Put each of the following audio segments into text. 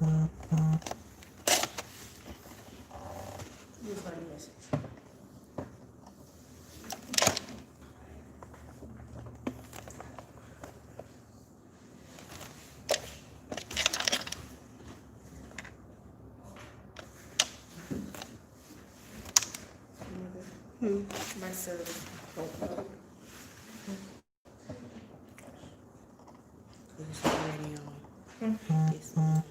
Here's my message. My service. It's already on. It's on.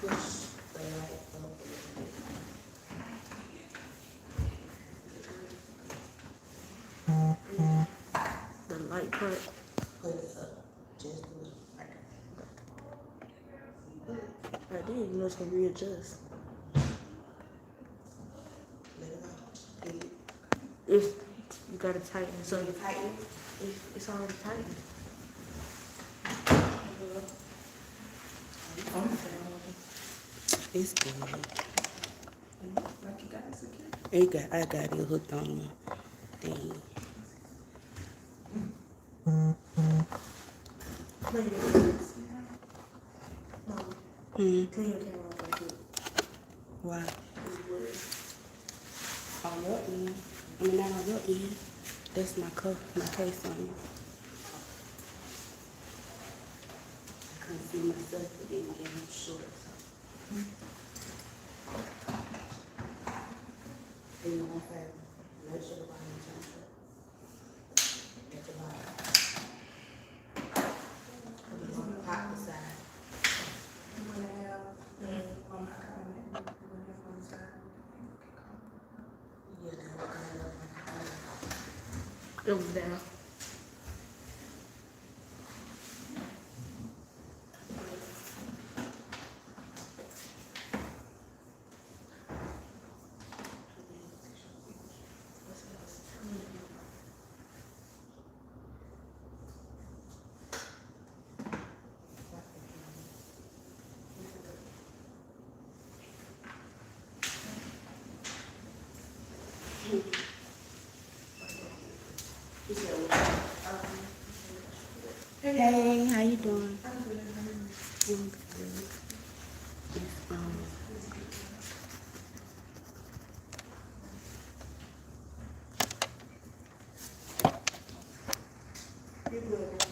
Push the light up a little bit. The light part. Put it up just a little. I did, you know, it's gonna readjust. Let it out. If you gotta tighten it, so You tighten it. it's already tightened. It's good. Like you got it secure. I got it hooked on my thing. Play it. Mom, turn your camera off right here. Why? It's blurry. On your end. I mean, not on your end. That's my case on it. I couldn't see myself, but didn't get them short. Do you want that? Make sure the bottom turns up. At the bottom. We're gonna pop the side. I'm gonna have on my comment. I'm gonna have on the side. Yeah, that will come up. It was down. Hey, how you doing? I'm good. I'm good. It's, You're good.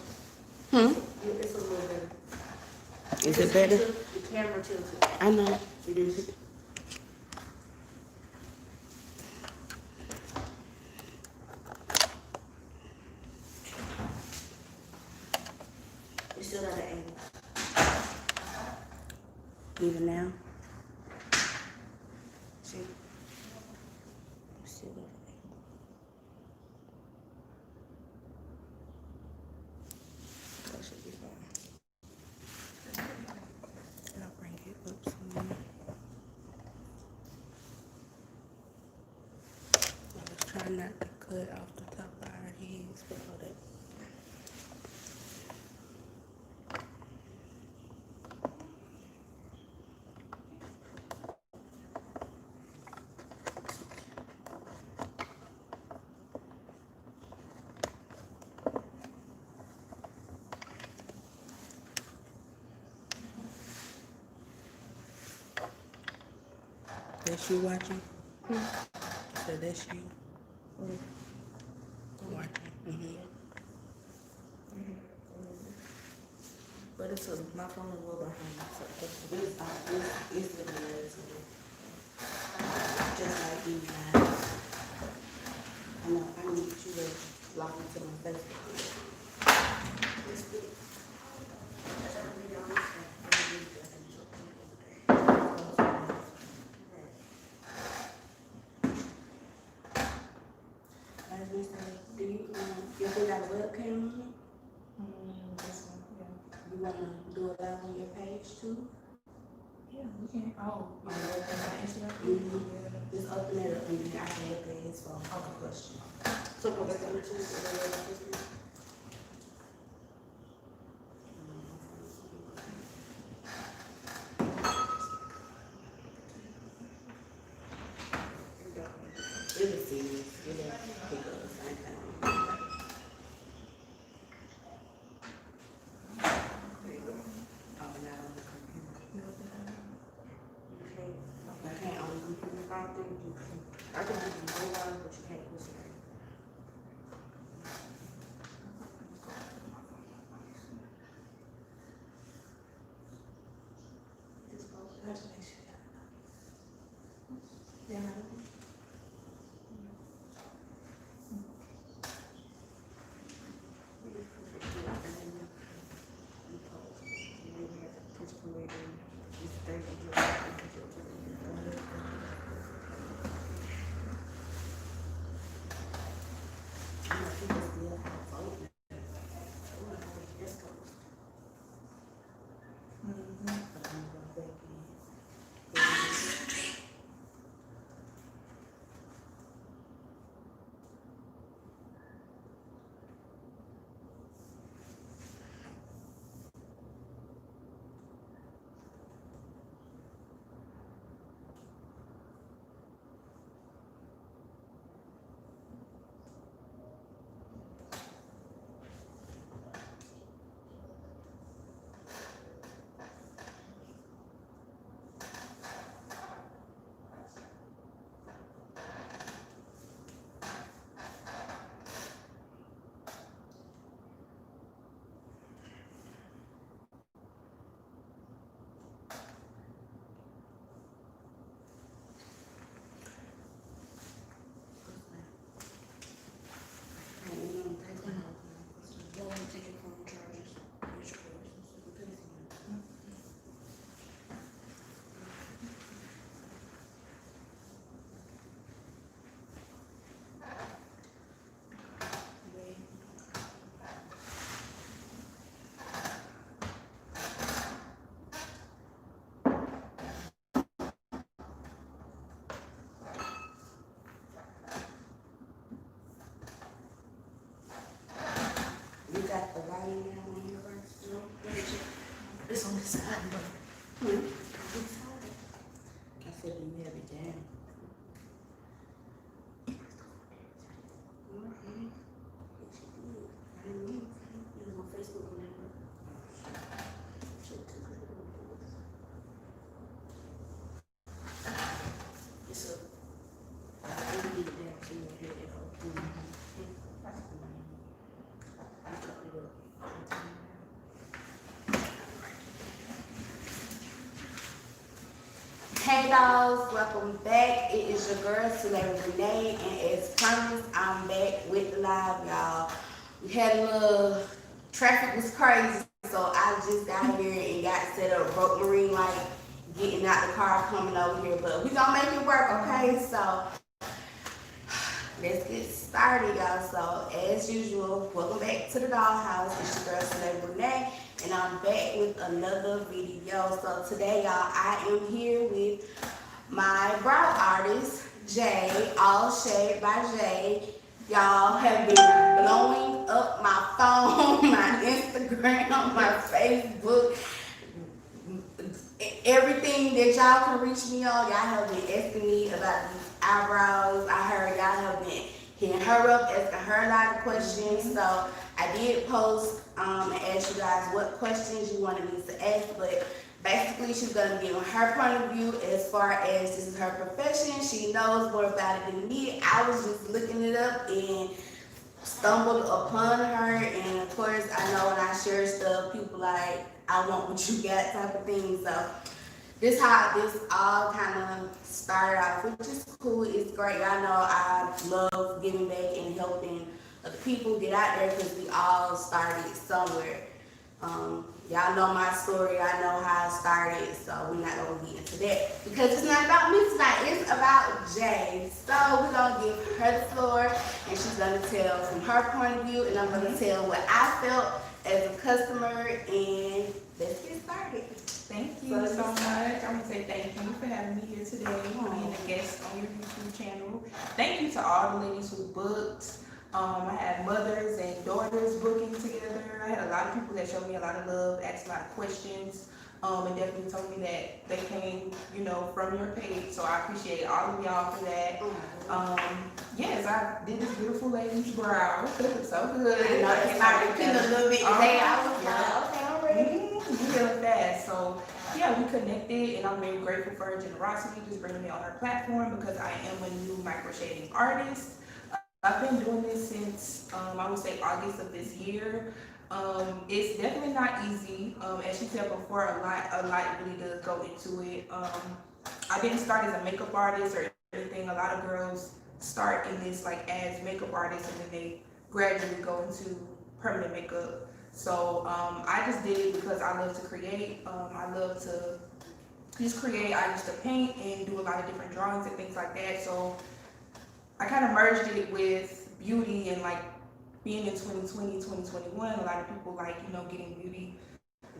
It's a little better. Is it better? The camera tilted. I know. It is. It's still at an angle. Even now? See? Still got it. That should be fine. I'll bring it up some more. I was trying not to cut off the top of our heads before that. That's you watching? So that's you watching. But it's my phone is a little behind. So It's the relative. Just like you guys. I know, I need you to log into my Facebook. I was gonna say, do you still got a webcam on it? this one, yeah. You wanna do it live on your page too? Yeah, we can. Oh, my Instagram. Just open it up and then I can look at his phone. Okay, question. So what we're gonna do is it was serious. It was pick up the same thing. There you go. Oh, not on the computer. I can't on the computer. I don't think you can. I can do the mobile, but you can't push it. You got the volume down on your first? No? It's on the side, but I said you have it down. I didn't know. It was on Facebook or whatever. It's up. I didn't get it down so you hear it. Hey dolls, welcome back. It is your girl Celebrity, and as promised, I'm back with the live, y'all. We had a little traffic was crazy, so I just got here and got set up, broke marine light, getting out the car, coming over here, but we gonna make it work, okay? So let's get started, y'all. So as usual, welcome back to the dollhouse. It's your girl Celebrity, and I'm back with another video. So today, y'all, I am here with my brow artist, Jay, AllshadebyJ. Y'all have been blowing up my phone, my Instagram, my Facebook, everything that y'all can reach me on. Y'all have been asking me about these eyebrows. I heard y'all have been hitting her up, asking her a lot of questions. So I did post and ask you guys what questions you wanted me to ask, but basically she's gonna give her point of view as far as this is her profession. She knows more about it than me. I was just looking it up and stumbled upon her, and of course I know when I share stuff, people like, I want what you got type of thing. So this how this all kind of started off, which is cool. It's great. I know I love giving back and helping other people get out there because we all started somewhere. Y'all know my story. I know how I started, so we're not gonna get into that because it's not about me tonight. It's about Jay. So we're gonna give her the floor, and she's gonna tell from her point of view, and I'm gonna tell what I felt as a customer. And let's get started. Thank you so much. I want to say thank you for having me here today, for being a guest on your YouTube channel. Thank you to all the ladies who booked. I had mothers and daughters booking together. I had a lot of people that showed me a lot of love, asked a lot of questions, and definitely told me that they came, you know, from your page. So I appreciate all of y'all for that. Yes, I did this beautiful lady's brow. It looked so good. I know it started peeling a little bit today. I was like, okay, I'm ready. You feeling fast. So yeah, we connected, and I'm very grateful for her generosity, just bringing me on her platform because I am a new microshading artist. I've been doing this since I would say August of this year. It's definitely not easy. As she said before, a lot really does go into it. I didn't start as a makeup artist or anything. A lot of girls start in this like as makeup artists, and then they gradually go into permanent makeup. So I just did it because I love to create. I love to just create. I used to paint and do a lot of different drawings and things like that. So I kind of merged it with beauty, and like being in 2020, 2021, a lot of people like, you know, getting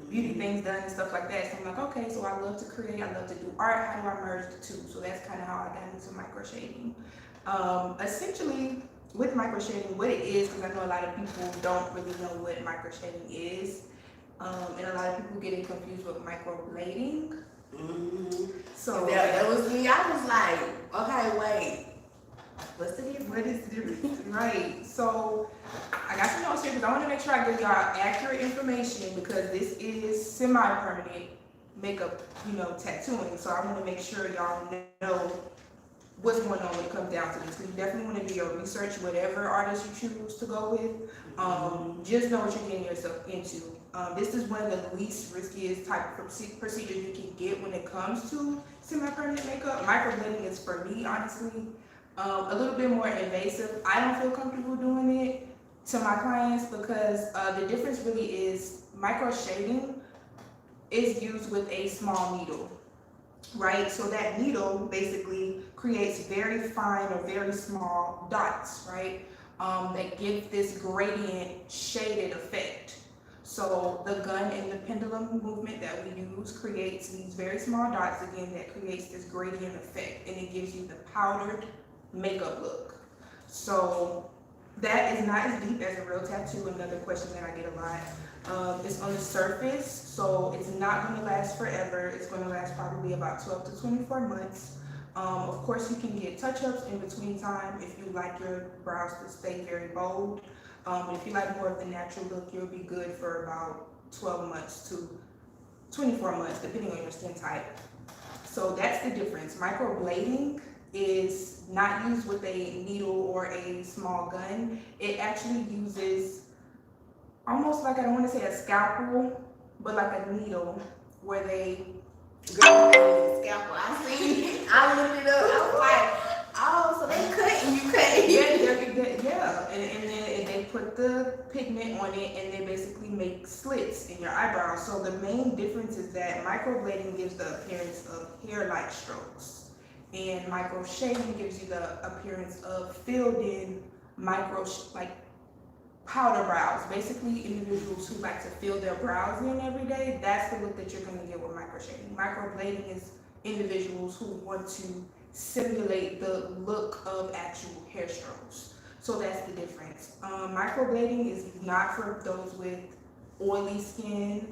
beauty things done and stuff like that. So I'm like, okay, so I love to create, I love to do art. How do I merge the two? So that's kind of how I got into microshading. Essentially, with microshading, what it is, because I know a lot of people don't really know what microshading is, and a lot of people get it confused with microblading. So that was me. I was like, okay, wait. What's the difference? What is the difference? Right. So I got some notes here because I want to make sure I give y'all accurate information because this is semi-permanent makeup, you know, tattooing. So I want to make sure y'all know what's going on when it comes down to this. Because you definitely want to do your research, whatever artist you choose to go with. Just know what you're getting yourself into. This is one of the least riskiest type of procedures you can get when it comes to semi-permanent makeup. Microblading is, for me, honestly, a little bit more invasive. I don't feel comfortable doing it to my clients because the difference really is microshading is used with a small needle, right? So that needle basically creates very fine or very small dots, right? That give this gradient shaded effect. So the gun and the pendulum movement that we use creates these very small dots, again, that creates this gradient effect, and it gives you the powdered makeup look. So that is not as deep as a real tattoo. Another question that I get a lot. It's on the surface, so it's not going to last forever. It's going to last probably about 12 to 24 months. Of course, you can get touch-ups in between time if you like your brows to stay very bold. If you like more of the natural look, you'll be good for about 12 months to 24 months, depending on your skin type. So that's the difference. Microblading is not used with a needle or a small gun. It actually uses almost like, I don't want to say a scalpel, but like a needle where they Scalpel. I seen it. I looked it up. I was like, oh, so they cut and you cut. Yeah. And then they put the pigment on it, and they basically make slits in your eyebrows. So the main difference is that microblading gives the appearance of hair-like strokes, and microshading gives you the appearance of filled-in powder brows. Basically, individuals who like to fill their brows in every day, that's the look that you're going to get with microshading. Microblading is individuals who want to simulate the look of actual hair strokes. So that's the difference. Microblading is not for those with oily skin.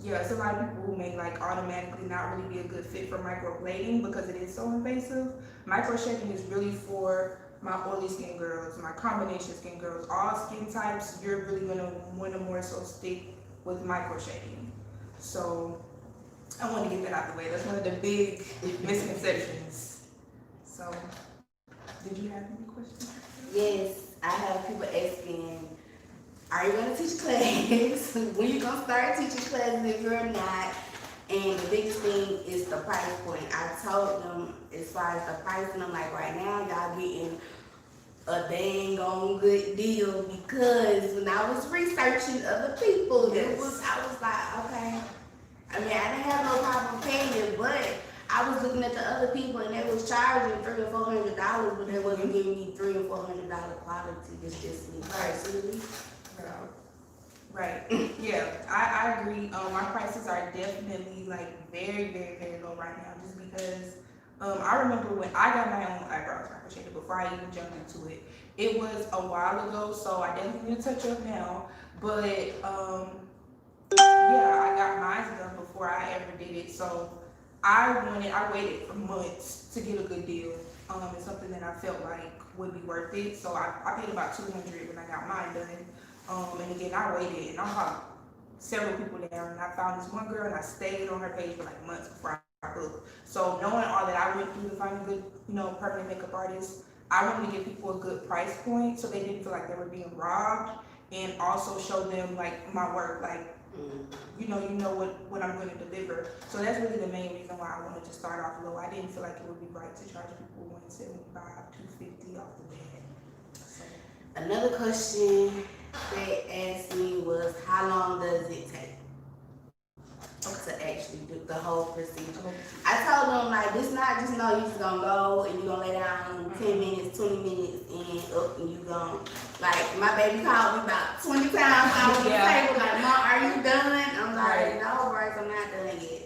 It's a lot of people who may like automatically not really be a good fit for microblading because it is so invasive. Microshading is really for my oily skin girls, my combination skin girls, all skin types. You're really gonna want to more so stick with microshading. So I want to get that out of the way. That's one of the big misconceptions. So, did you have any questions? Yes, I have people asking, are you going to teach class? When you going to start teaching classes if you're not? And the biggest thing is the price point. I told them as far as the pricing, I'm like, right now y'all getting a dang on good deal because when I was researching other people, I was like, okay. I mean, I didn't have no problem paying it, but I was looking at the other people and they was charging $300 or $400, but they wasn't giving me $300 or $400 quality. It's just me personally. Right. Yeah, I agree. My prices are definitely like very, very, very low right now, just because I remember when I got my own eyebrows microshaded before I even jumped into it. It was a while ago, so I definitely need to touch up now. But yeah, I got mine done before I ever did it, so I waited for months to get a good deal. It's something that I felt like would be worth it. So I paid about $200 when I got mine done. And again, I waited, and I found several people there, and I found this one girl, and I stayed on her page for like months before I booked. So knowing all that I went through to find a good, permanent makeup artist, I wanted to give people a good price point so they didn't feel like they were being robbed, and also show them like my work, like you know what I'm going to deliver. So that's really the main reason why I wanted to start off low. I didn't feel like it would be right to charge people $175, $250 off the bat. So. Another question they asked me was, how long does it take to actually do the whole procedure? I told them, like, this not just you just gonna go and you gonna lay down 10 minutes, 20 minutes, and up and you gonna, like, my baby called me about 20 times on the table, like, Mom, are you done? I'm like, no, Bryce, I'm not done yet.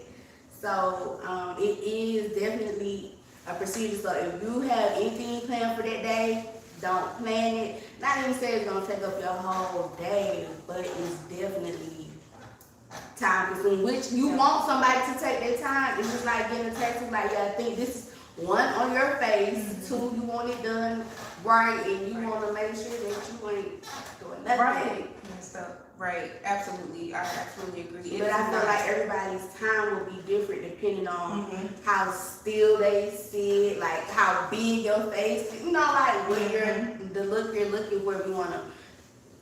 So it is definitely a procedure. So if you have anything planned for that day, don't plan it. Not even say it's gonna take up your whole day, but it's definitely time consuming. Which you want somebody to take their time. It's just like getting a tattoo. Like, I think this is one on your face. Two, you want it done right, and you want to make sure that you ain't doing nothing. Right, absolutely. I absolutely agree. But I feel like everybody's time will be different depending on how still they sit, like how big your face is. Like when the look you're looking for, if you want a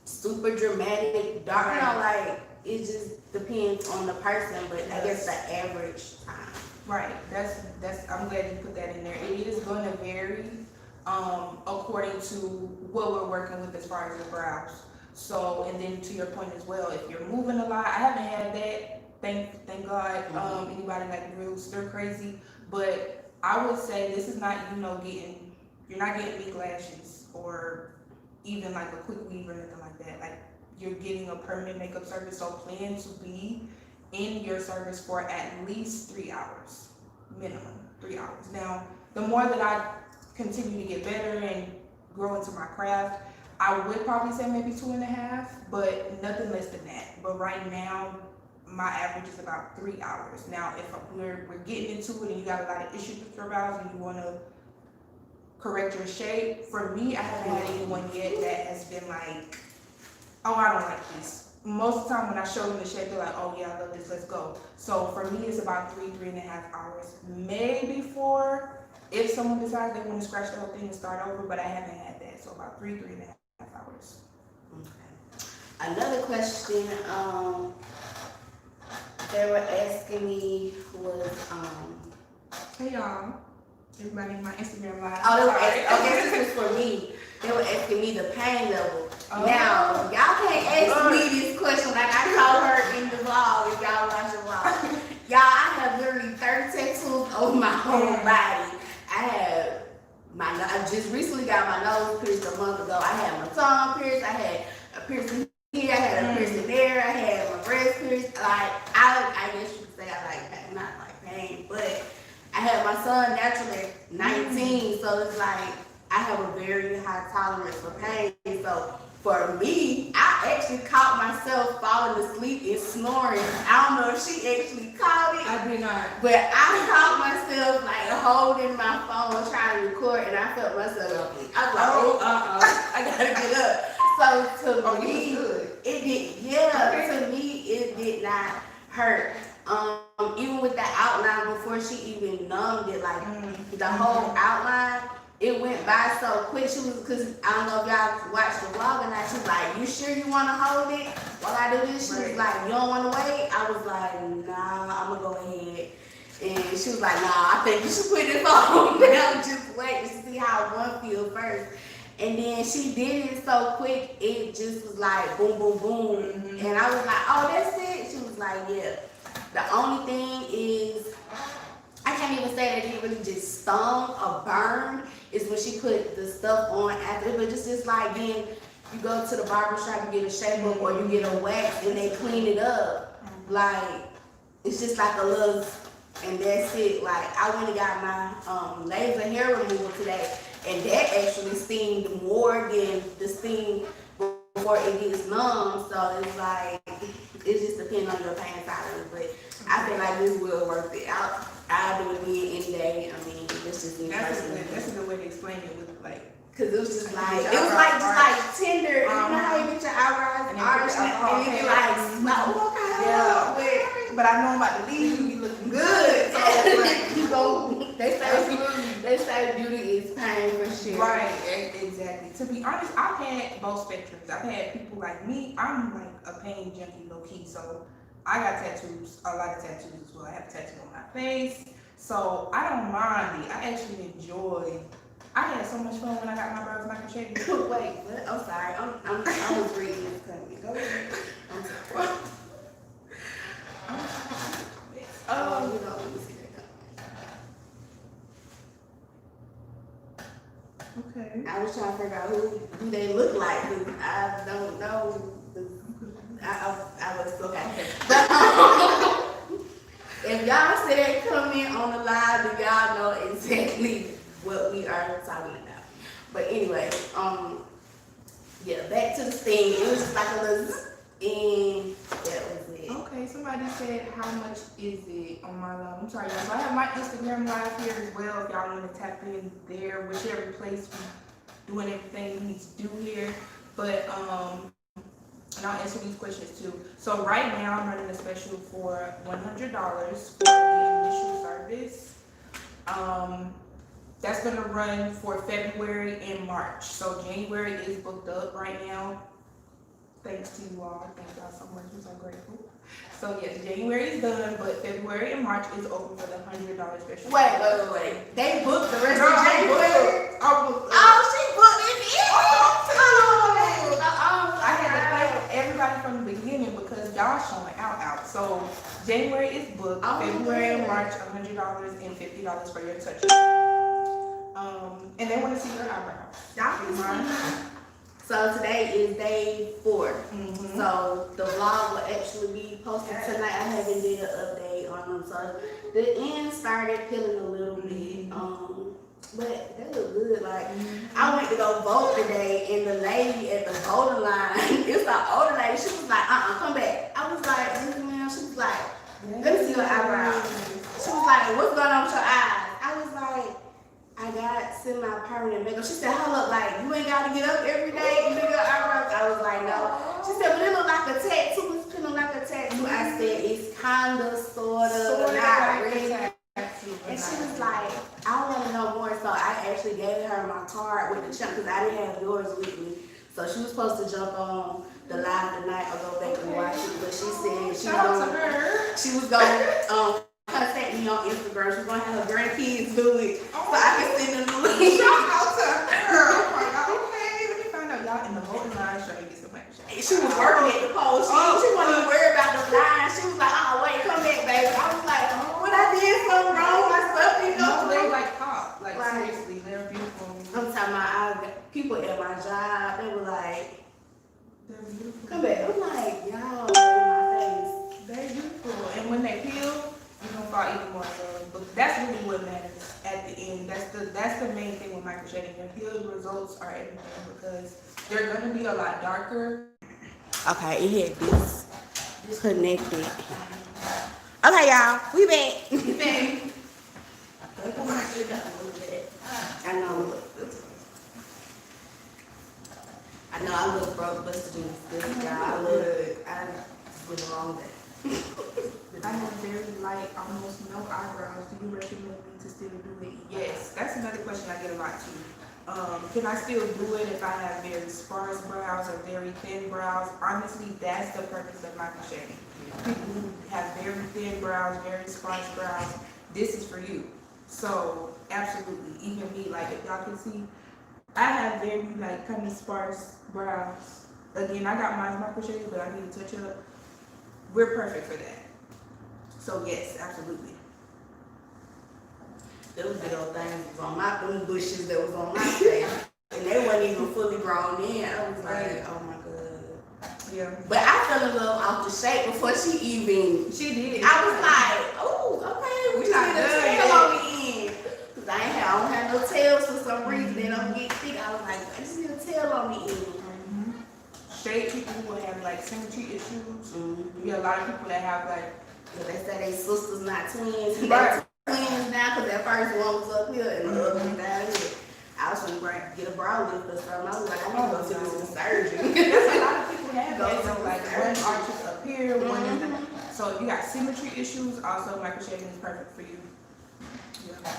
super dramatic, dark, like it just depends on the person, but I guess the average time. Right, that's I'm glad you put that in there. It is going to vary according to what we're working with as far as the brows. So, and then to your point as well, if you're moving a lot, I haven't had that, thank God, anybody like real stir crazy, but I would say this is not, you're not getting big lashes or even like a quick weave or nothing like that. Like, you're getting a permanent makeup service, so plan to be in your service for at least 3 hours, minimum 3 hours. Now, the more that I continue to get better and grow into my craft, I would probably say maybe 2.5, but nothing less than that. But right now, my average is about 3 hours. Now, if we're getting into it and you got a lot of issues with your brows and you want to correct your shape, for me, I haven't had anyone yet that has been like, oh, I don't like this. Most of the time when I show them the shape, they're like, oh yeah, I love this, let's go. So for me, it's about 3.5 hours, maybe 4, if someone decides they want to scratch the whole thing and start over, but I haven't had that. So about 3.5 hours. Okay. Another question they were asking me was hey y'all, everybody in my Instagram live. Oh, they were asking, okay, this is for me. They were asking me the pain level. Oh. Now, y'all can't ask me this question like I told her in the vlog if y'all watch the vlog. Y'all, I have literally 30 tattoos on my whole body. I just recently got my nose pierced a month ago. I had my tongue pierced. I had a piercing here. I had a piercing there. I had my breast pierced. Like, I guess you could say I like pain, not like pain, but I had my son naturally at 19, so it's like I have a very high tolerance for pain. So for me, I actually caught myself falling asleep and snoring. I don't know if she actually caught it. I did not. But I caught myself like holding my phone trying to record, and I felt myself. I was like, I gotta get up. So to me, it did. Yeah, to me, it did not hurt. Even with the outline before she even numbed it, like the whole outline. It went by so quick. She was, cause I don't know if y'all watched the vlog or not. She was like, "You sure you want to hold it while I do this?" She was like, "You don't want to wait?" I was like, "Nah, I'm gonna go ahead." And she was like, "Nah, I think you should put it phone down. Just wait to see how one feels first." And then she did it so quick, it just was like boom, boom, boom. Mhm. And I was like, oh, that's it? She was like, yeah. The only thing is, I can't even say that it really just stung or burned, is when she put the stuff on after. But it's just like then you go to the barber shop, you get a shave up, or you get a wax and they clean it up. Like, it's just like a little, and that's it. Like, I went and got my laser hair removal today, and that actually steamed more than the steam before it gets numb. So it's like, it just depends on your pain tolerance. But I feel like this will work it out. I'll do it again any day. I mean, it's just me personally. That's a good way to explain it with like. Cause it was just like, it was like just like tender. You know how you get your eyebrows arched and you get like, okay, yeah. But I know I'm about to leave you. You looking good. So like, you go. They say beauty is pain for sure. Right. Exactly. To be honest, I've had both spectrums. I've had people like me. I'm like a pain junkie, low key. So I got tattoos. A lot of tattoos as well. I have a tattoo on my face. So I don't mind it. I actually enjoy. I had so much fun when I got my brows Microshading. Wait, what? I'm sorry. I was reading this coming. Go ahead. I'm sorry. You know, let me see that. Okay. I was trying to figure out who they look like, cause I don't know. I was okay. But if y'all said comment on the live, then y'all know exactly what we are talking about. But anyway, yeah, back to the sting. It was just like a little, and that was it. Okay, somebody said how much is it on my live? I'm sorry, guys. So I have my Instagram live here as well. If y'all want to tap in there, whichever place we doing everything we need to do here. But and I'll answer these questions too. So right now I'm running a special for $100 for the initial service. That's gonna run for February and March. So January is booked up right now. Thanks to you all. Thank y'all so much. I'm so grateful. So yes, January is done, but February and March is open for the $100 special. Wait. They booked the rest of January? Oh, she booked it. I had to thank everybody from the beginning because y'all showing out. So January is booked. February and March, $100 and $50 for your touch. And they want to see your eyebrows. Y'all can see. So today is day 4. Mm-hmm. So the vlog will actually be posted tonight. I haven't did an update on them. So the end started peeling a little bit. But they look good. Like, I went to go vote today, and the lady at the voting line, it's the older lady, she was like, come back. I was like, ma'am, she was like, let me see your eyebrows. She was like, what's going on with your eyes? I was like, I got semi-permanent makeup. She said, hold up, like, you ain't got to get up every day and do your eyebrows? I was like, no. She said, but it look like a tattoo. It's kind of like a tattoo. I said, it's kind of, sort of, not really. And she was like, I want to know more. So I actually gave her my card with the chunk because I didn't have yours with me. So she was supposed to jump on the live tonight or go back and watch it. But she said she was going to contact me on Instagram. She was going to have her grandkids do it. So I can send them the link. Shout out to her. Oh my God. Okay, let me find out y'all in the voting line. Show me get some money. She was working at the poll. She wasn't even worried about the line. She was like, wait, come back, baby. I was like, what I did something wrong? My stuff didn't go through. They like pop. Like, seriously, they're beautiful. I'm talking about people at my job, they were like, they're beautiful. come back. I'm like, y'all in my face. They're beautiful. And when they peel, you're gonna fall even more so. But that's really what matters at the end. That's the main thing with microshading. Your peel results are everything because they're gonna be a lot darker. Okay, it had this connected. Okay, y'all, we back. I know I look broke, but still, I with the wrong day. I have very light, almost no eyebrows. Do you recommend me to still do it? Yes, that's another question I get a lot too. Can I still do it if I have very sparse brows or very thin brows? Honestly, that's the purpose of microshading. People who have very thin brows, very sparse brows, this is for you. So absolutely, even me, like if y'all can see, I have very like kind of sparse brows. Again, I got mine microshaded, but I need to touch it up. We're perfect for that. So yes, absolutely. Those little things was on my, them bushes that was on my face. And they wasn't even fully grown in. I was like, oh my God. Yeah. But I fell in love off the shape before she even. She did. I was like, oh, okay, we not just need a done tail yet. on the end. Cause I don't have no tails for some reason. They don't get thick. I was like, I just need a tail on the end. Straight people who have like symmetry issues. Mm-hmm. You get a lot of people that have like. So they say they sisters, not twins. And Right. they're twins now because that first one was up here and the other one down here. I was trying to get a brow lift or something. I was like, I need to go to the surgery. That's a lot of people have Go that. to So the like surgery. one arches up here, one is the. So if you got symmetry issues, also microshading is perfect for you. Yeah.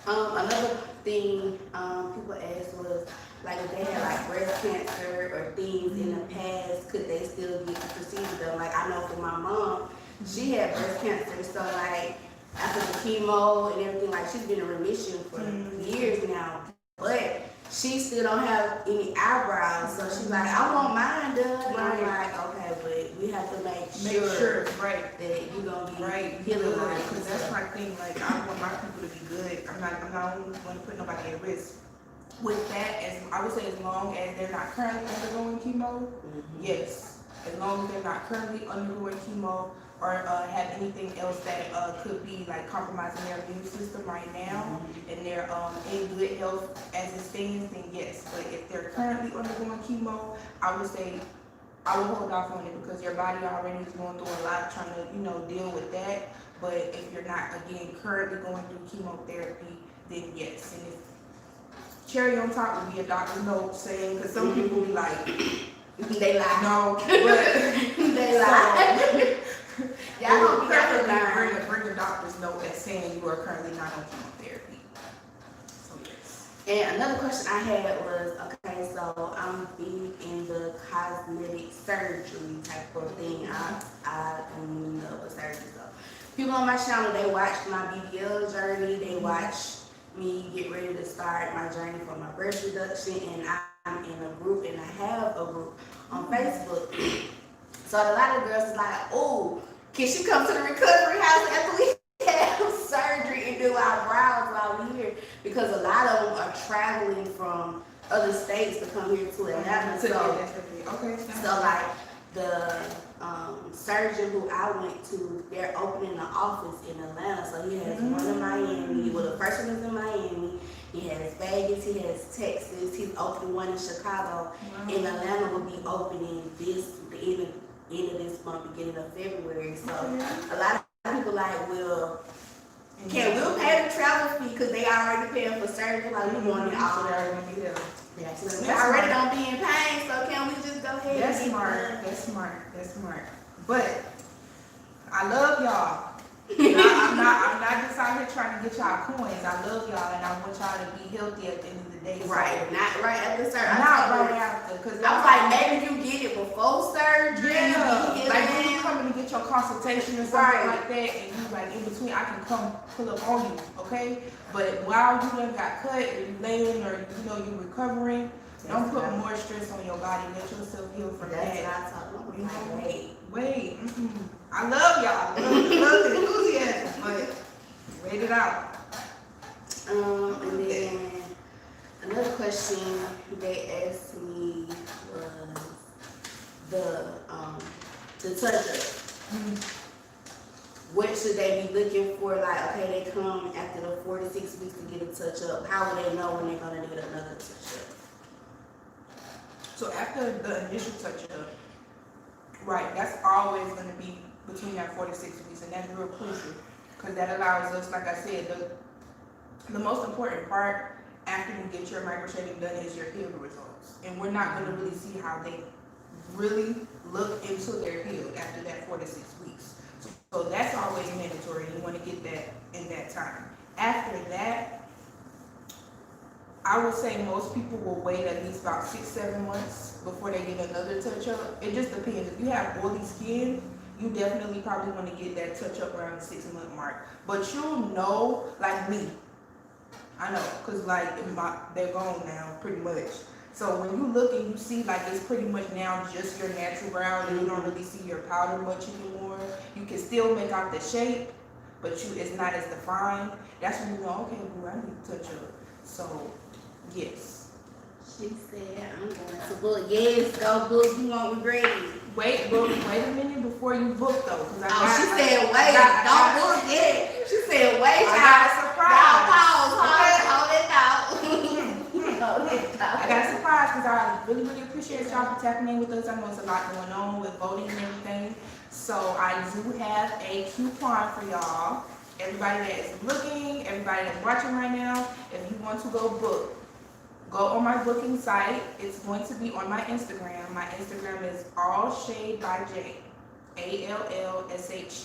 Another thing people asked was like if they had like breast cancer or things in the past, could they still get the procedure done? Like I know for my mom, she had breast cancer, so like after the chemo and everything, like she's been in remission for years now, but she still don't have any eyebrows, so she's like, I want mine done. And I'm like, okay, but we have to make sure right. that you're gonna be Right, healing right. because that's my thing. Like, I want my people to be good. I'm not going to put nobody at risk. With that, as I would say, as long as they're not currently undergoing chemo, yes. As long as they're not currently undergoing chemo or have anything else that could be like compromising their immune system right now, and they're in good health as it stands, then yes. But if they're currently undergoing chemo, I would say I would hold off on it because your body already is going through a lot trying to, deal with that. But if you're not, again, currently going through chemotherapy, then yes. And if cherry on top would be a doctor's note saying, because some people be like, they lie. no, but they lie. Y'all don't be out currently bring a doctor's note that's saying you are currently not on chemotherapy. So yes. And another question I had was, okay, so I'm big in the cosmetic surgery type of thing. I am love with surgery. So people on my channel, they watch my BBL journey. They watch me get ready to start my journey for my breast reduction, and I'm in a group, and I have a group on Facebook. So a lot of girls is like, oh, can she come to the recovery house after we have surgery and do our brows while we're here? Because a lot of them are traveling from other states to come here to Atlanta. So like the surgeon who I went to, they're opening an office in Atlanta. So he has one in Miami. Well, the first one is in Miami. He has Vegas. He has Texas. He's opening one in Chicago. And Atlanta will be opening the end of this month, beginning of February. So a lot of people like, well, we'll pay the travel fee because they already paying for surgery. Like we want it all. We already don't be in pain, so can we just go ahead? That's smart. That's smart. But I love y'all. I'm not just out here trying to get y'all coins. I love y'all, and I want y'all to be healthy at the end of the day. Right, so, not right at the surgery. Not right after, because I was like, maybe you get it before surgery. Yeah, like when you come in to get your consultation or something like that, and you like in between, I can come pull up on you, okay? But while you done got cut, or you laying, or you're recovering, don't put more stress on your body. Let yourself heal from that. That's what I told them. Wait. I love y'all. Love the enthusiasm, but wait it out. And then another question they asked me was the touch-up. What should they be looking for? Like, okay, they come after the 4 to 6 weeks to get a touch-up. How will they know when they're gonna need another touch-up? So after the initial touch-up, right, that's always going to be between that 4 to 6 weeks, and that's real crucial because that allows us, like I said, the most important part after you get your microshading done is your healed results, and we're not going to really see how they really look until they're healed after that 4 to 6 weeks. So that's always mandatory. You want to get that in that time. After that, I would say most people will wait at least about 6-7 months before they get another touch-up. It just depends. If you have oily skin, you definitely probably want to get that touch-up around the 6-month mark. But you'll know, like me, I know, cause like they're gone now, pretty much. So when you look and you see like it's pretty much now just your natural brows, and you don't really see your powder much anymore. You can still make out the shape, but it's not as defined. That's when you know, okay, boo, I need to touch up. So yes. She said, I'm going to book. Yes, go book. You won't regret it. Wait a minute before you book though, cause She said, wait, don't book yet. She said, wait, I got a surprise. Hold it out. Hold it out. I got a surprise because I really, really appreciate y'all for tapping in with us. I know it's a lot going on with voting and everything. So I do have a coupon for y'all. Everybody that is looking, everybody that's watching right now, if you want to go book, go on my booking site. It's going to be on my Instagram. My Instagram is AllshadebyJ. AllshadebyJay.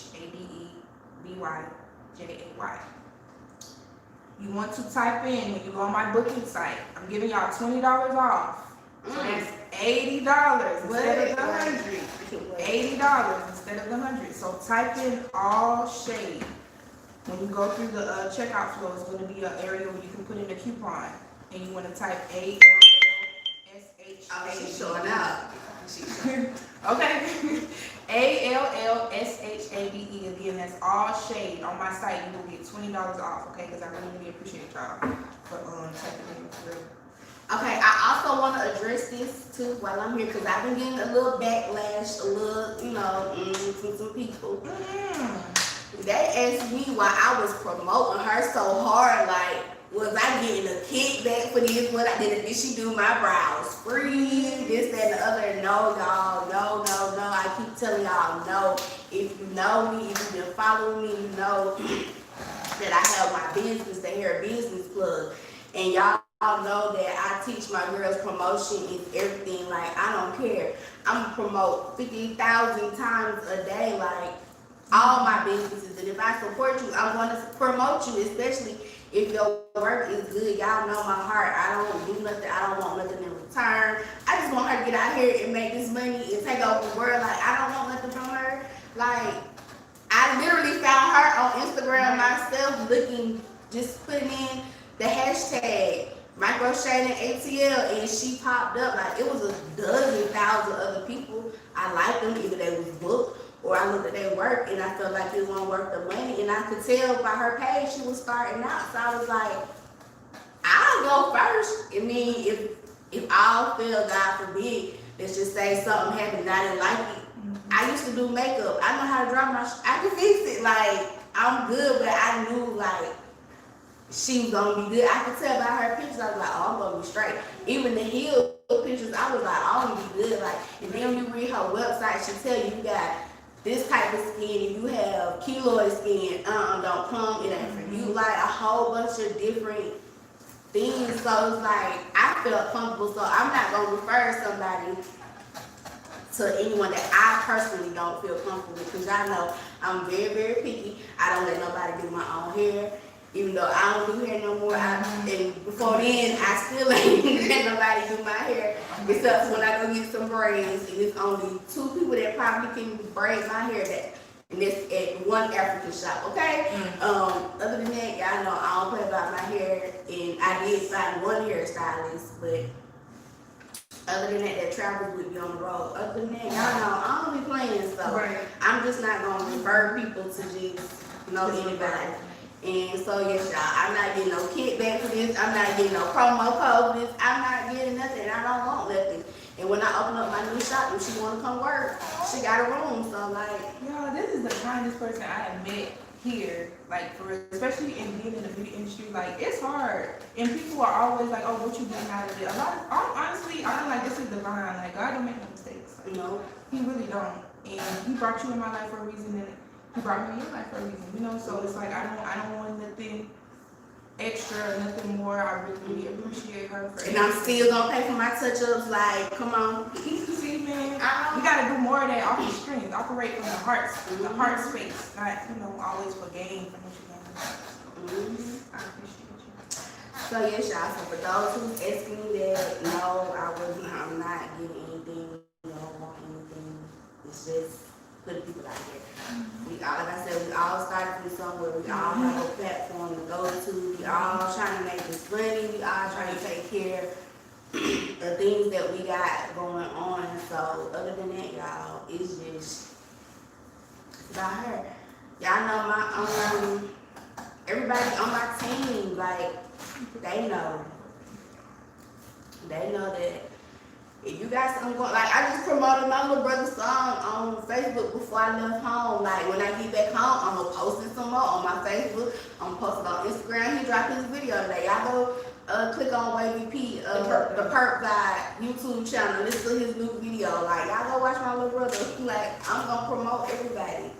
You want to type in when you go on my booking site. I'm giving y'all $20 off. So that's $80 instead of the $100. $80 instead of the $100. So type in All Shade. When you go through the checkout flow, it's going to be an area where you can put in a coupon. And you want to type ALLSHADE. Oh, she's showing out. Okay. ALLSHADE. Again, that's All Shade. On my site, you will get $20 off. Okay, because I really, really appreciate y'all for tapping in for real. Okay, I also want to address this too while I'm here because I've been getting a little backlash, a little, from some people. They asked me why I was promoting her so hard, like, was I getting a kickback for this? What I did she do my brows free? This, that, and the other. No, y'all. No. I keep telling y'all no. If you know me, if you've been following me, you know that I have my business, the hair business plug. And y'all know that I teach my girls promotion is everything. Like, I don't care. I'm going to promote 50,000 times a day, like, all my businesses. And if I support you, I'm going to promote you, especially if your work is good. Y'all know my heart. I don't do nothing. I don't want nothing in return. I just want her to get out here and make this money and take over the world. Like, I don't want nothing from her. Like, I literally found her on Instagram myself just putting in the hashtag Microshading ATL, and she popped up. Like, it was a dozen thousand other people. I liked them, either they was booked or I looked at their work and I felt like it wasn't worth the money. And I could tell by her page she was starting out. So I was like, I'll go first. I mean, if all fail, God forbid, let's just say something happened and I didn't like it. I used to do makeup. I know how to draw I can fix it. Like, I'm good, but I knew, like, she was gonna be good. I could tell by her pictures. I was like, oh, I'm gonna be straight. Even the heel pictures, I was like, oh, I'm gonna be good. Like, and then when you read her website, she tell you got this type of skin, and you have keloid skin, don't come, it ain't for you. Like, a whole bunch of different things. So it's like, I felt comfortable. So I'm not gonna refer somebody to anyone that I personally don't feel comfortable with, because y'all know I'm very, very picky. I don't let nobody do my own hair. Even though I don't do hair no more, and before then, I still ain't let nobody do my hair, except when I go get some braids, and it's only 2 people that probably can braid my hair, and that's at one African shop, okay? Other than that, y'all know I don't play about my hair, and I did find one hairstylist, but other than that travels with me on the road. Other than that, y'all know I don't be playing, so I'm just not gonna refer people to just anybody. And so yes, y'all, I'm not getting no kickback for this. I'm not getting no promo code for this. I'm not getting nothing. I don't want nothing. And when I open up my new shop, if she want to come work, she got a room. So like, y'all, this is the kindest person I have met here. Like, for especially in being in the beauty industry, like, it's hard. And people are always like, oh, what you getting out of it? Honestly, I'm like, this is divine. Like, God don't make no mistakes. Like, no, He really don't. And He brought you in my life for a reason, and He brought me in your life for a reason. So it's like, I don't want nothing extra, nothing more. I really, really appreciate her for and I'm still gonna pay for my touch-ups. Like, come on. See, man, we gotta do more of that off the strength. Operate from the heart, the heart space, not always for gain from what you gain. I appreciate you. So yes, y'all. So for those who's asking me that, no, I'm not getting anything. Want anything. It's just for the people out there. We all, like I said, we all started from somewhere. We all have a platform to go to. We all trying to make this money. We all trying to take care of the things that we got going on. So other than that, y'all, it's just about her. Y'all know my everybody on my team, like they know that if you got something going, like I just promoted my little brother's song on Facebook before I left home. Like when I get back home, I'm gonna post it some more on my Facebook. I'm gonna post it on Instagram. He dropped his video today. Y'all go click on Wavy P, the Perp Guy YouTube channel. Listen to his new video. Like y'all go watch my little brother. Like I'm gonna promote everybody.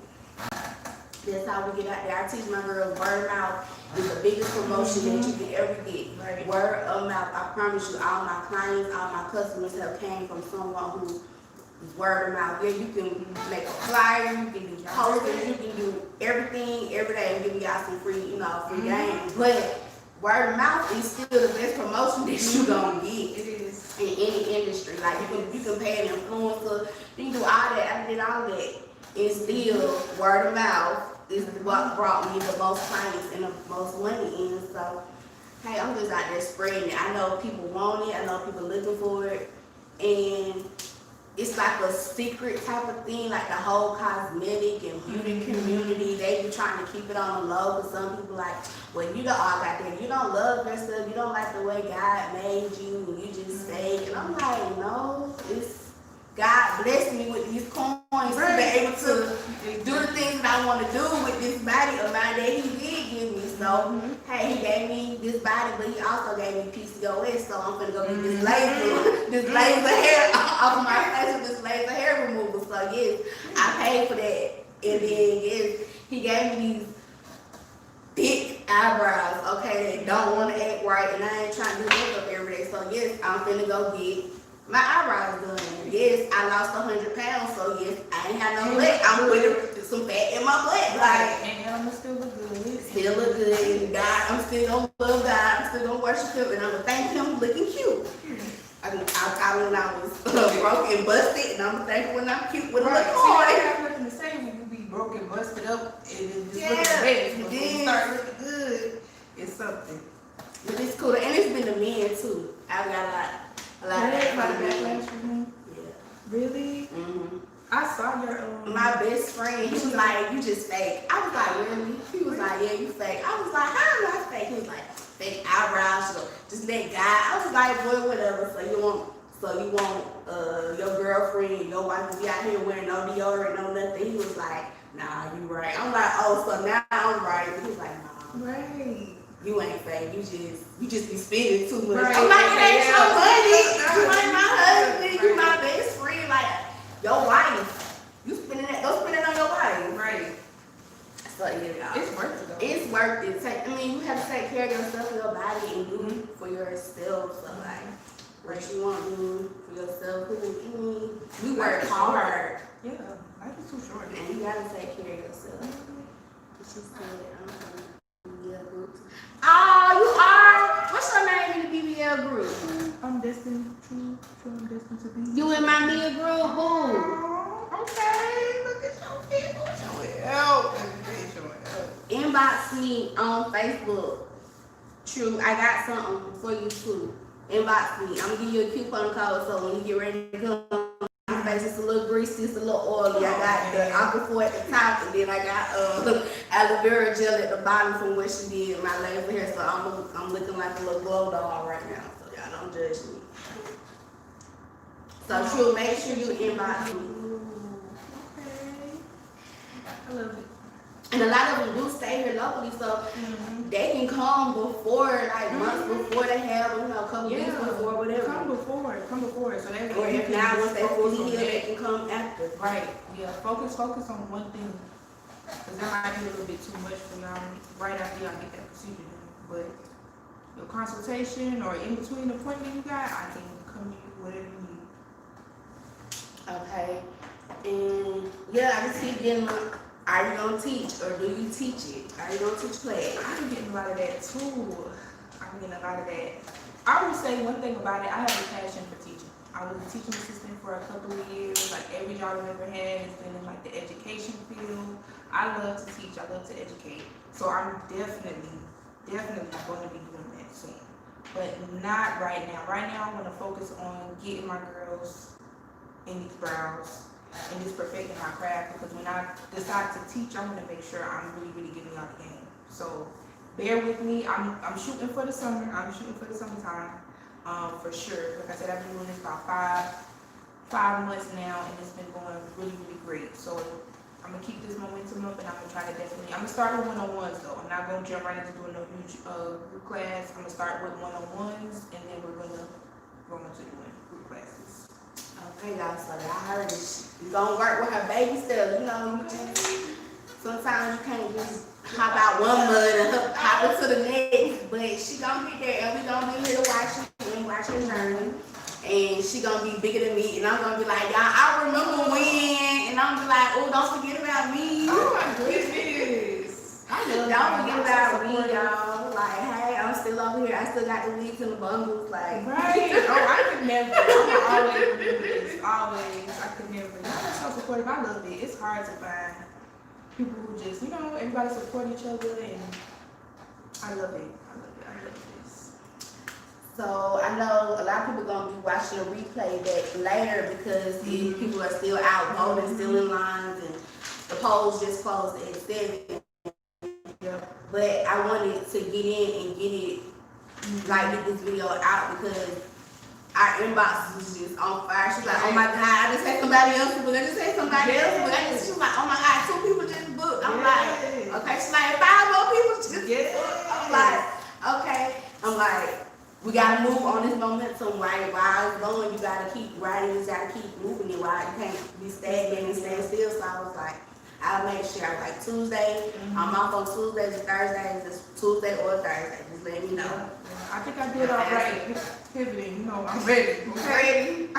That's how we get out there. I teach my girls word of mouth is the biggest promotion that you can ever get. Right. Word of mouth. I promise you, all my clients, all my customers have came from someone who is word of mouth. Yeah, you can make a flyer, you can do posters, you can do everything every day and give y'all some free, free game. But word of mouth is still the best promotion that you gonna get. It is in any industry. Like you can pay an influencer, you can do all that. I did all that. It's still word of mouth is what brought me the most clients and the most money in. So, hey, I'm just out there spreading it. I know people want it. I know people looking for it. And it's like a secret type of thing, like the whole cosmetic and beauty community. They be trying to keep it on the low. But some people like, well, you don't all got that. You don't love yourself. You don't like the way God made you. And you just fake. And I'm like, no, it's God blessed me with these coins to be able to do the things that I want to do with this body of mine that He did give me. So, hey, He gave me this body, but He also gave me PCOS. So I'm gonna go get this laser hair off my face with this laser hair removal. So yes, I paid for that, and then yes, He gave me these thick eyebrows. Okay, that don't want to act right, and I ain't trying to do makeup every day. So yes, I'm finna go get my eyebrows done. Yes, I lost 100 pounds, so yes, I ain't have no butt. I'm putting some fat in my butt. Like, and I'm still look good. Still look good. And God, I'm still gonna love God. I'm still gonna worship Him, and I'm gonna thank Him looking cute. I when I was broke and busted, and I'm gonna thank Him when I'm cute with a little toy. You have nothing to say when you be broke and busted up and just looking bad. But when you start looking good, it's something. But it's cool, and it's been the men too. I've got a lot of backlash from me. Yeah. Really? Mm-hmm. I saw your my best friend. He was like, "You just fake." I was like, "Really?" He was like, "Yeah, you fake." I was like, "How am I fake?" He was like, "Fake eyebrows, so just let God." I was like, "Boy, whatever." So you want your girlfriend, your wife to be out here wearing no deodorant, no nothing? He was like, "Nah, you right." I'm like, "Oh, so now I'm right." He was like, "Nah, right. You ain't fake. You just be spending too much." Right. I'm like, "It ain't your money. You ain't my husband. You my best friend. Like your wife. You spending that. Go spend it on your wife." Right. So yeah, it's worth it though. It's worth it. You have to take care of yourself, your body, and do for yourself. So like, what you want to do for yourself? We work hard. Yeah, life is too short, and you gotta take care of yourself. She said, BBL group. Oh, you are? What's your name in the BBL group? I'm destined to be. You in my Mia group, boo. Okay, look at your people. Inbox me on Facebook. True, I got something for you too. Inbox me. I'm gonna give you a coupon code so when you get ready to come. It's a little greasy, it's a little oily. I got the aquaphor at the top, and then I got aloe vera gel at the bottom from what she did my laser hair. So I'm looking like a little glow doll right now. So y'all don't judge me. So True, make sure you inbox me. Okay, I love it. And a lot of them do stay here locally, so they can come before, like months before they have, a couple weeks before, whatever. Come before. So they or if now once they fully heal, they can come after. Right. Yeah. Focus on one thing, because that might be a little bit too much for y'all right after y'all get that procedure done. But your consultation or in between appointment you got, I can come to you whatever you need. Okay. And yeah, I just keep getting. Are you gonna teach or do you teach it? Are you gonna teach class? I'm getting a lot of that too. I would say one thing about it, I have a passion for teaching. I was a teaching assistant for a couple of years. Like every job I've ever had has been in like the education field. I love to teach. I love to educate. So I'm definitely going to be doing that soon. But not right now. Right now, I want to focus on getting my girls in these brows and just perfecting my craft, because when I decide to teach, I want to make sure I'm really getting out the game. So bear with me. I'm shooting for the summer. I'm shooting for the summertime, for sure. Like I said, I've been doing this about five months now, and it's been going really great. So I'm gonna keep this momentum up, and I'm gonna try to definitely. I'm gonna start with one-on-ones though. I'm not gonna jump right into doing no huge group class. I'm gonna start with one-on-ones, and then we're gonna go into doing group classes. Okay, y'all, so y'all heard it. You gonna work with her baby still, you know. Sometimes you can't just hop out one mud and hop into the next, but she gonna be there, and we gonna be here to watch you and watch her journey. And she gonna be bigger than me, and I'm gonna be like, y'all, I remember when, and I'm gonna be like, oh, don't forget about me. Oh my goodness! I love Don't forget about me, y'all. Like, hey, I'm still over here. I still got the wigs and the bundles, like. Right. Oh, I could never. I'm always remember this. Always. I could never. Y'all are so supportive. I love it. It's hard to find people who just, everybody support each other, and I love it. I love this. So I know a lot of people gonna be watching the replay back later, because people are still out voting, still in lines, and the polls just closed at 7. Yep. But I wanted to get in and get it, like get this video out, because our inbox was just on fire. She's like, oh my God, I just had somebody else book. I just had somebody else book. She's like, oh my God, 2 people just booked. I'm like, okay. She's like, 5 more people just booked. I'm like, okay. I'm like, we gotta move on this momentum, right? While it's going, you gotta keep writing, you gotta keep moving it, while you can't be stagnant and stand still. So I was like, I'll make sure, like Tuesday, I'm off on Tuesdays and Thursdays, just Tuesday or Thursday, just let me know. I think I did all right pivoting, I'm ready. Ready?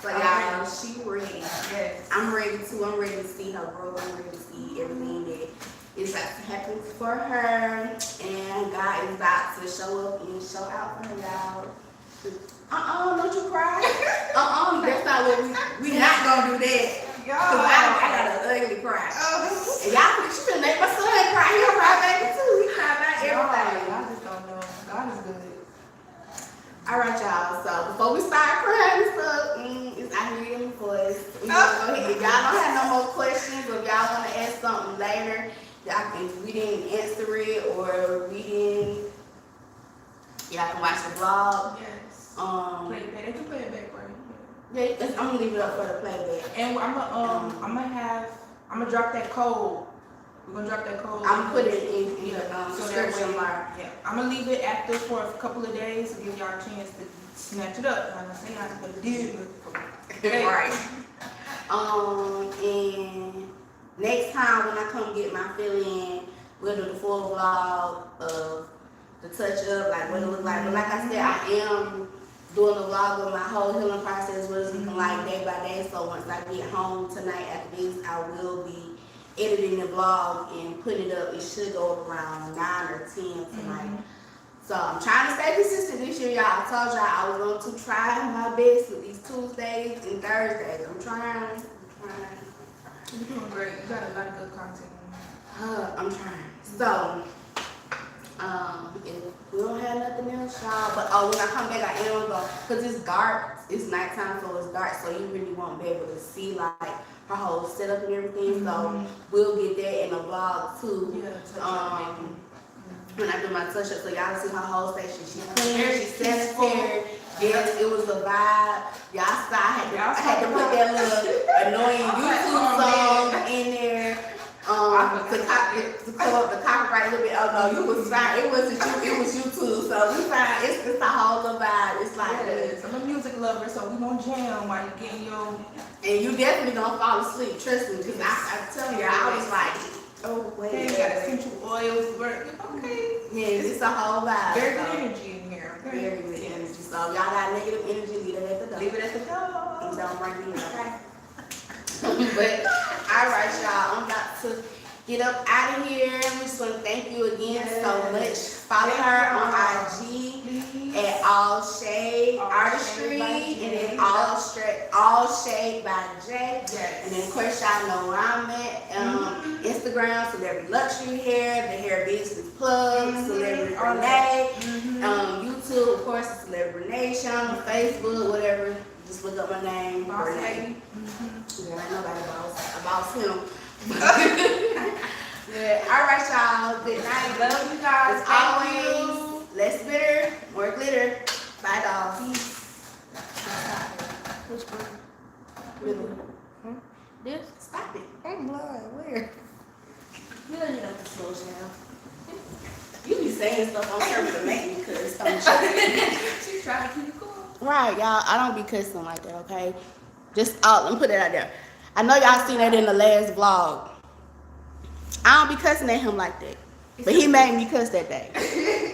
So y'all, she ready. Yes. I'm ready too. I'm ready to see her grow. I'm ready to see everything that is happening for her, and God is about to show up and show out for her, y'all. Don't you cry. That's not what we not gonna do that. Cause I got an ugly cry. And y'all, she finna make my son cry. He'll cry baby too. He cry about everything. I just don't know. God is good. All right, y'all. So before we start crying and stuff, it's out here in the voice. We gonna go ahead. If y'all don't have no more questions, or if y'all want to ask something later, y'all can. We didn't answer it, or we didn't. Y'all can watch the vlog. Yes. Play it back. They can play it back, right? Yeah, I'm gonna leave it up for the playback. And I'm gonna drop that code. We're gonna drop that code. I'm gonna put it in the description bar. Yeah, I'm gonna leave it active for a couple of days to give y'all a chance to snatch it up. I'm gonna say I have to do it. Right. And next time when I come get my fill-in, we'll do the full vlog of the touch up, like what it looks like. But like I said, I am doing a vlog of my whole healing process, what it's looking like day by day. So once I get home tonight after this, I will be editing the vlog and putting it up. It should go up around 9 or 10 tonight. So I'm trying to stay consistent this year, y'all. I told y'all I was going to try my best with these Tuesdays and Thursdays. I'm trying. You're doing great. You got a lot of good content on there. I'm trying. So, if we don't have nothing else, y'all. But when I come back, I am going, because it's dark. It's nighttime, so it's dark. So you really won't be able to see like her whole setup and everything. So we'll get that in the vlog too. Yeah, when I do my touch up, so y'all see her whole station. She's clean, she's sanitary. Yes, it was a vibe. Y'all saw I had to put that little annoying YouTube song in there to come up the copyright a little bit. Oh no, you was fine. It wasn't you, it was you too. So we fine. It's a whole little vibe. It's like yes, I'm a music lover, so we gonna jam while you getting your. And you definitely gonna fall asleep. Trust me, because I tell you, I was like, oh wait. Okay, you got essential oils. Okay. Yeah, it's a whole vibe. Very good energy in here. Okay? Very good energy. So y'all got negative energy, leave it at the door. Leave it at the door. And don't bring me in, okay? But all right, y'all. I'm about to get up out of here. We just want to thank you again so much. Follow her on IG at All Shade Artistry, and then All Shade by J. And then of course y'all know where I'm at. Instagram, Celebrity Luxury Hair, the Hair Business Plug, Celebrity Renee. YouTube, of course, Celebrity Nation. Facebook, whatever. Just look up my name. Boss Lady. Yeah, I know about him. Yeah. All right, y'all. Good night. Love you guys. As always, less glitter, more glitter. Bye, dolls. Which one? Really? This? Stop it. I'm blind. Where? You don't have to slow down. You be saying stuff on purpose to make me cuss. Don't you? She's trying to keep it cool. Right, y'all. I don't be cussing like that, okay? Just let me put that out there. I know y'all seen that in the last vlog. I don't be cussing at him like that. But he made me cuss that day.